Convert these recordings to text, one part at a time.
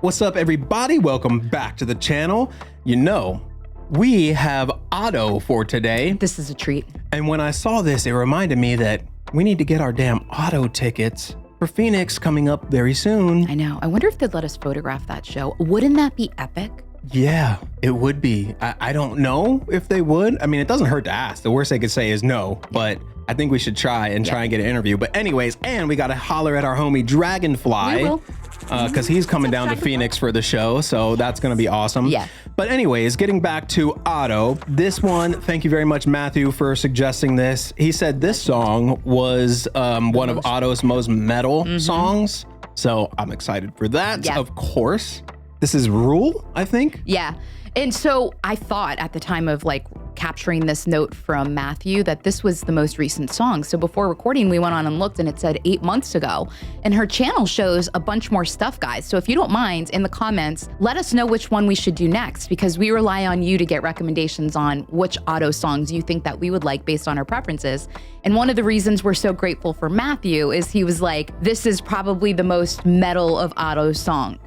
What's up, everybody? Welcome back to the channel. You know, we have Otto for today. This is a treat. And when I saw this, it reminded me that we need to get our damn Otto tickets for Phoenix coming up very soon. I know. I wonder if they'd let us photograph that show. Wouldn't that be epic? Yeah, it would be. I don't know if they would. I mean, it doesn't hurt to ask. The worst they could say is no, but I think we should try and get an interview. But anyways, and we got to holler at our homie Dragonfly. We will. Because he's coming down to Phoenix for the show, so that's going to be awesome. Yeah. But anyways, getting back to Otto, this one, thank you very much, Matthew, for suggesting this. He said this song was one of Otto's most metal songs, so I'm excited for that, Yeah. of course. This is Rule, I think? Yeah. And so I thought at the time of like capturing this note from Matthew that this was the most recent song. So before recording, we went on and looked and it said 8 months ago. And her channel shows a bunch more stuff, guys. So if you don't mind, in the comments, let us know which one we should do next, because we rely on you to get recommendations on which Otto songs you think that we would like based on our preferences. And one of the reasons we're so grateful for Matthew is he was like, this is probably the most metal of Otto's songs.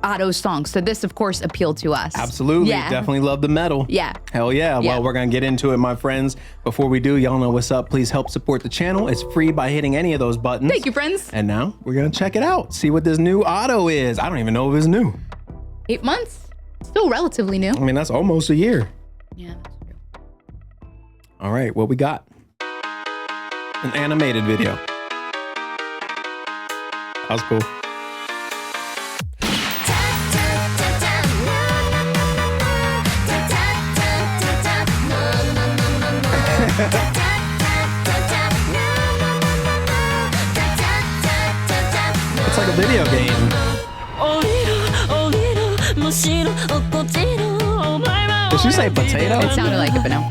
So this, of course, appealed to us. Absolutely. Yeah. Definitely love the metal. Yeah. Hell yeah. Yeah. Well, we're going to get into it, my friends. Before we do, y'all know what's up. Please help support the channel. It's free by hitting any of those buttons. Thank you, friends. And now we're going to check it out. See what this new Otto is. I don't even know if it's new. 8 months? Still relatively new. I mean, that's almost a year. Yeah, that's true. All right, what we got? An animated video. That was cool. It's like a video game. Did she say potato? It sounded like it, but no.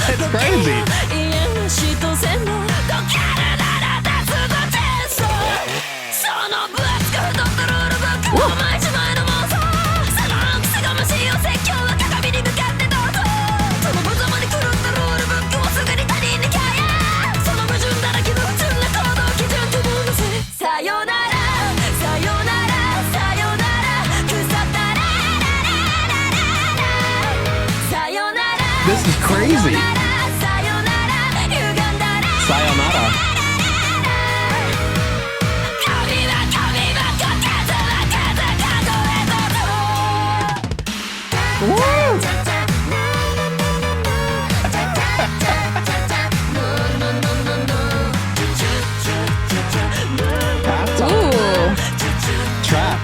It's crazy. This is crazy. Sayonara. Woo! Ooh. Trap.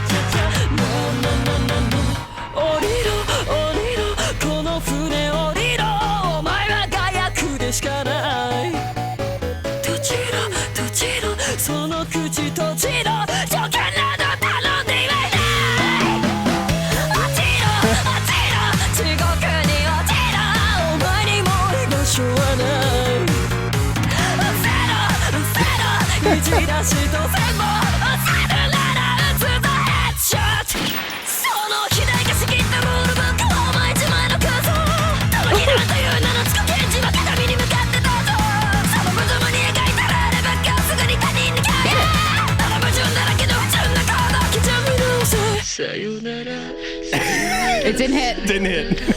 It didn't hit. Didn't hit. Can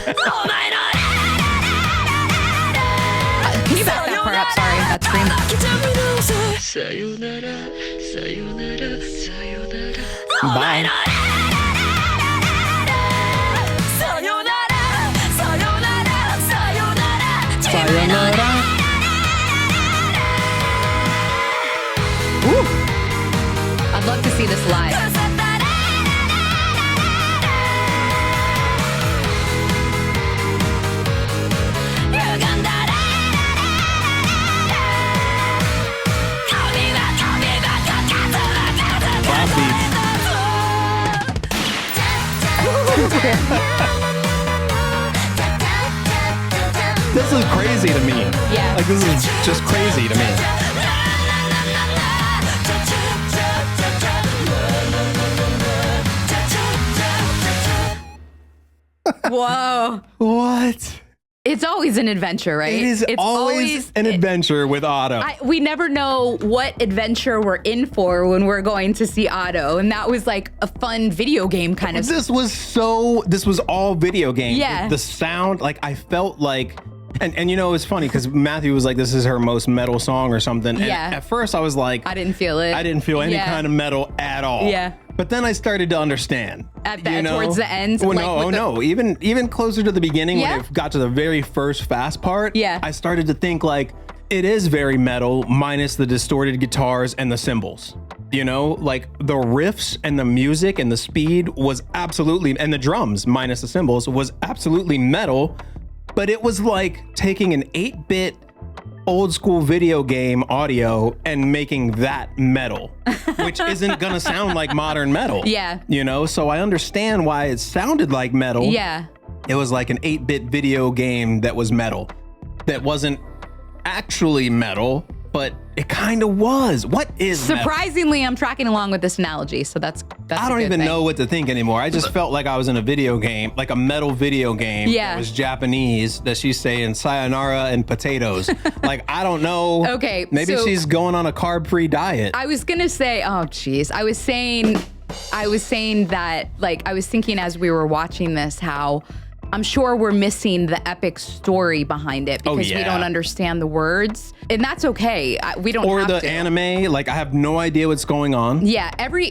you back that part up? Sorry, that scream. Bye. Sayonara. Ooh. I'd love to see this live. This is crazy to me. Yeah. Like, this is just crazy to me. Whoa. What? It's always an adventure, right? It is always an adventure with Otto. We never know what adventure we're in for when we're going to see Otto. And that was like a fun video game kind of. This was all video game. Yeah. The sound, like I felt like, and you know, it's funny because Matthew was like, this is her most metal song or something. And at first I was like, I didn't feel it. I didn't feel any kind of metal at all. Yeah. But then I started to understand. Towards the end? Well, no. Even closer to the beginning when it got to the very first fast part, I started to think like, it is very metal minus the distorted guitars and the cymbals. You know, like the riffs and the music and the speed was absolutely, and the drums minus the cymbals was absolutely metal, but it was like taking an 8-bit old school video game audio and making that metal, which isn't gonna sound like modern metal. Yeah. You know, so I understand why it sounded like metal. Yeah. It was like an 8-bit video game that was metal. That wasn't actually metal, but it kind of was. What is surprisingly metal? I'm tracking along with this analogy, so that's I don't even know what to think anymore. I just felt like I was in a video game, like a metal video game that was Japanese, that she's saying sayonara and potatoes. Like, I don't know. Okay, maybe she's going on a carb-free diet. I was gonna say, oh geez, I was saying that, like, I was thinking as we were watching this how I'm sure we're missing the epic story behind it because we don't understand the words, and that's okay. We don't have to. Or the anime, like I have no idea what's going on. Yeah,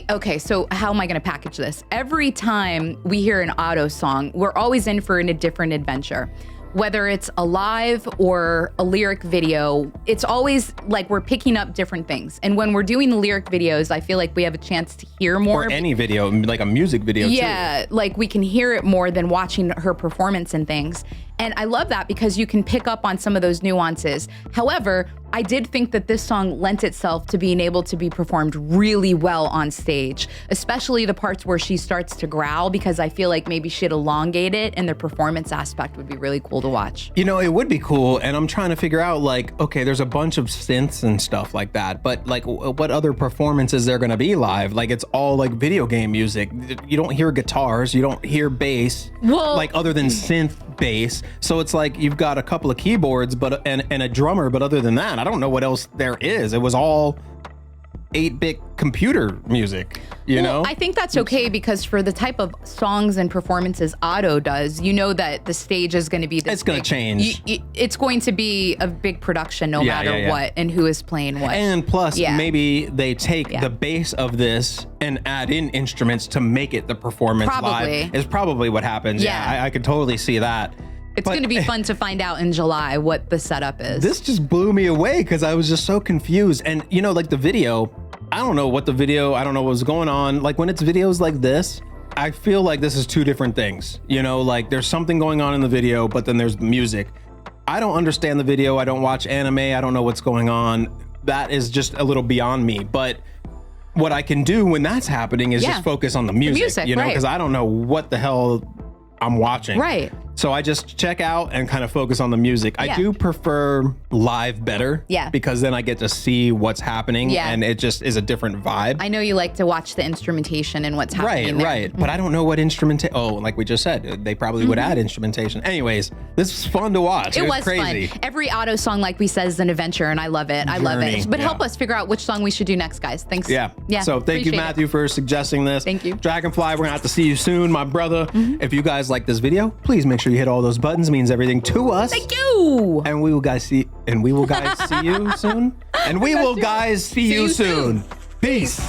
okay, so how am I gonna package this? Every time we hear an Otto song, we're always in for a different adventure. Whether it's a live or a lyric video, it's always like we're picking up different things. And when we're doing the lyric videos, I feel like we have a chance to hear more. Or any video, like a music video too. Yeah, like we can hear it more than watching her performance and things. And I love that because you can pick up on some of those nuances. However, I did think that this song lent itself to being able to be performed really well on stage, especially the parts where she starts to growl, because I feel like maybe she'd elongate it and the performance aspect would be really cool to watch. You know, it would be cool. And I'm trying to figure out like, okay, there's a bunch of synths and stuff like that, but like what other performances there gonna be live? Like it's all like video game music. You don't hear guitars, you don't hear bass, like other than synth bass. So it's like you've got a couple of keyboards and a drummer, but other than that, I don't know what else there is. It was all 8-bit computer music, you know? I think that's okay because for the type of songs and performances Otto does, you know that the stage is going to be this. It's going to change. It's going to be a big production no matter what and who is playing what. And plus, maybe they take the bass of this and add in instruments to make it the performance live. Is probably what happens. Yeah, I could totally see that. It's going to be fun to find out in July what the setup is. This just blew me away because I was just so confused. And you know, like the video, I don't know what was going on. Like when it's videos like this, I feel like this is two different things. You know, like there's something going on in the video, but then there's music. I don't understand the video. I don't watch anime. I don't know what's going on. That is just a little beyond me. But what I can do when that's happening is just focus on the music, you know, because I don't know what the hell I'm watching. Right. So I just check out and kind of focus on the music. I do prefer live better. Yeah. Because then I get to see what's happening and it just is a different vibe. I know you like to watch the instrumentation and what's happening there. Right. But I don't know what instrumentation. Oh, like we just said, they probably would add instrumentation. Anyways, this was fun to watch. It was crazy. Fun. Every Otto song, like we said, is an adventure and I love it. I love it. But help us figure out which song we should do next, guys. Thanks. Yeah. So thank you, Matthew, for suggesting this. Thank you. Dragonfly, we're gonna have to see you soon, my brother. If you guys like this video, please make sure you hit all those buttons. Means everything to us. Thank you. And we will guys see you soon. And we will guys see you soon. Peace.